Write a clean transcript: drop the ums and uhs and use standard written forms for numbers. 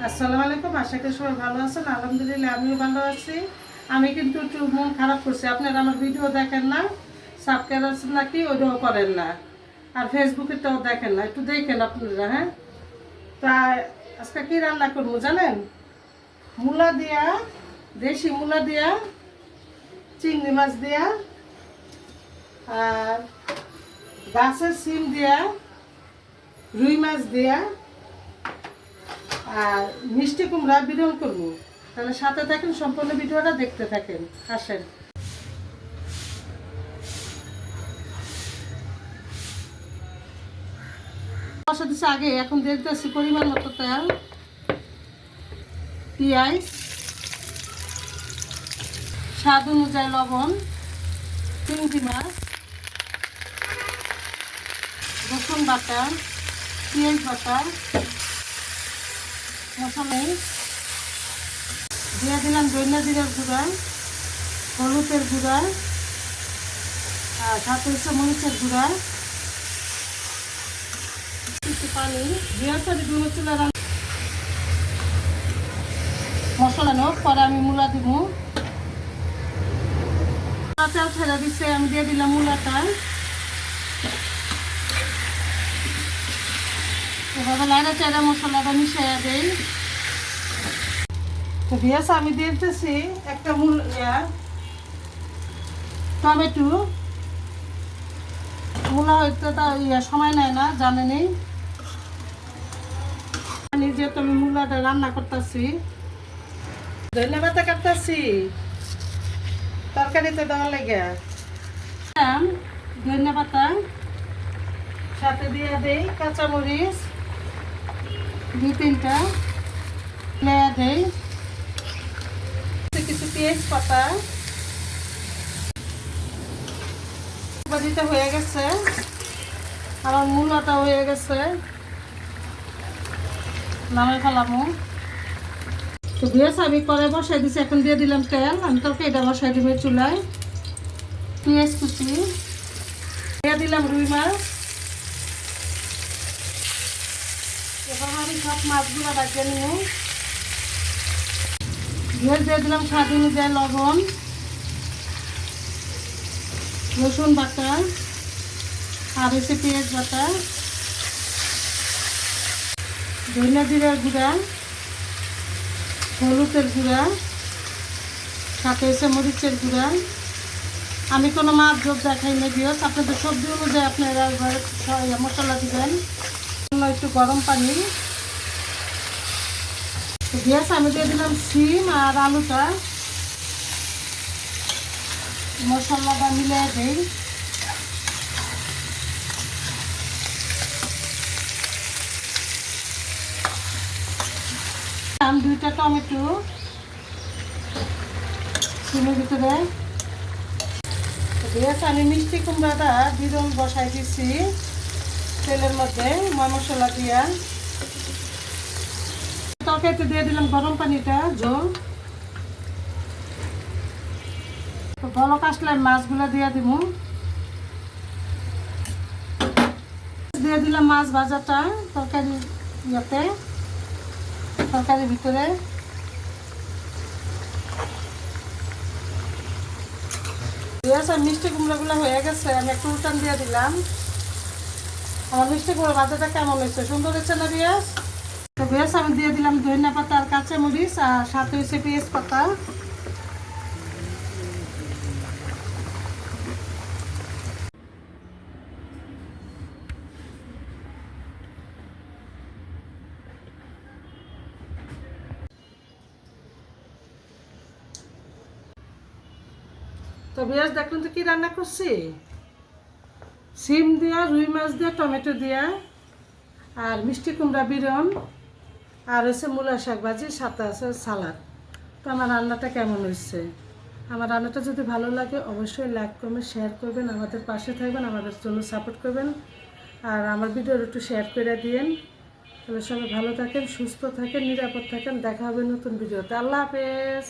আসসালামু আলাইকুম। আশা করি সবাই ভালো আছেন। আলহামদুলিল্লাহ আমিও ভালো আছি। আমি কিন্তু একটু মন খারাপ করছি, আপনারা আমার ভিডিও দেখেন না, সাবস্ক্রাইব আছেন নাকি ওইটাও করেন না, আর ফেসবুকেরটাও দেখেন না, একটু দেখেন আপনারা। হ্যাঁ, তা আজকে কী রান্না করবো জানেন? মূলা দিয়া, দেশি মূলা দিয়া, চিংড়ি মাছ দিয়া, আর গাছের সিম দিয়া, রুই মাছ দিয়া, আর মিষ্টি কুমড়া বিরল করবো। তাহলে সাথে থাকেন, সম্পূর্ণ ভিডিওটা দেখতে থাকেন। আসেন। বসা দিচ্ছে আগে, এখন দিয়ে দিতেছি পরিমাণ মতো তেল, পেঁয়াজ, স্বাদ অনুযায়ী লবণ, চিংড়ি মাছ, রসুন বাটা, পেঁয়াজ বাটা, মশলা দিয়ে দিলাম ধনিয়া জিরার গুঁড়া, হলুদের গুঁড়া, আর সাথে হচ্ছে মরিচের গুঁড়া, কিছু পানি দিয়ে দুটো চুলা মশলা নো পরে আমি মূলা দিব। তেল ছেড়ে দিচ্ছে, আমি দিয়ে দিলাম মূলাটা। এভাবে লাইনা চাইরা মশলাটা মিশাইয়া দেই। তো দিয়েছে, আমি দিয়ে দিতেছি একটা টমেটো। মূলা হইতে তা সময় নেয় না, জানেনি। যেহেতু আমি মূলাটা রান্না করতেছি, ধন্যবাদ কাটতেছি তরকারিতে দেওয়ার লেগে। ধন্যবাদ সাথে দিয়ে দেই কাঁচামরিচ 2-3টা, লেয়া দেই কিছু পেঁয়াজ পাতা। ভাজিটা হয়ে গেছে, আমার মূলাটা হয়ে গেছে, নামে ফেলামো। তো দিয়েছে, আমি কড়াই বসাই দিছি, এখন দিয়ে দিলাম তেল। আমি তরকারিটা বসাই দিব চুলায়। পেঁয়াজ কুচি দিয়ে দিলাম, রুই মাছ। এবার আমি সব মাছগুলো রাখিয়ে নিব। দিয়ে দিলাম স্বাদ অনুযায়ী লবণ, রসুন বাটা, আর হচ্ছে পেঁয়াজ বাটা, ধনিয়া জিরার গুঁড়া, হলুদের গুঁড়া, সাথে হচ্ছে মরিচের গুঁড়া। আমি কোনো মাছ যোগ দেখাই না, দিয়েছ আপনাদের সবজি অনুযায়ী আপনারা মশলা দিবেন। একটু গরম পানি দিয়েছে, আমি দিয়ে দিলাম সিম আর আলুটা। মশলাটা মিলিয়ে দিই। আমি 2টা টমেটো সিমের ভিতরে দিয়েছে। আমি মিষ্টি কুমড়াটা বিরল বসাই দিচ্ছি তেলের মধ্যে মশলা দিয়া। তরকারিতে দিয়ে দিলাম গরম পানিটা, ঝোল। বলক আসলে মাছগুলো দিয়ে দিব। দিয়ে দিলাম মাছ ভাজাটা তরকারির ইয়েতে, তরকারির ভিতরে। মিষ্টি কুমড়াগুলো হয়ে গেছে, আমি একটু উল্টান দিয়ে দিলাম। আমার মিষ্টি কুমড়া ভাজাটা কেমন হয়েছে? সুন্দর হয়েছে না বিয়াস? তো বিয়াস আমি দিয়ে দিলাম ধনিয়া পাতা আর কাঁচামরিচ, আর সাথে হয়েছে পেঁয়াজ পাতা। তো বিয়াস দেখুন তো কি রান্না করছি। সিম দিয়া, রুই মাছ দিয়া, টমেটো দিয়া, আর মিষ্টি কুমড়া বিরন, আর হচ্ছে মূলা শাক ভাজি, সাথে আছে সালাদ। তো আমার রান্নাটা কেমন হয়েছে? আমার রান্নাটা যদি ভালো লাগে অবশ্যই লাইক করবেন, শেয়ার করবেন, আমাদের পাশে থাকবেন, আমাদের জন্য সাপোর্ট করবেন, আর আমার ভিডিওর একটু শেয়ার করে দিন। তাহলে সবাই ভালো থাকেন, সুস্থ থাকেন, নিরাপদ থাকেন। দেখা হবে নতুন ভিডিওতে। আল্লাহ হাফেজ।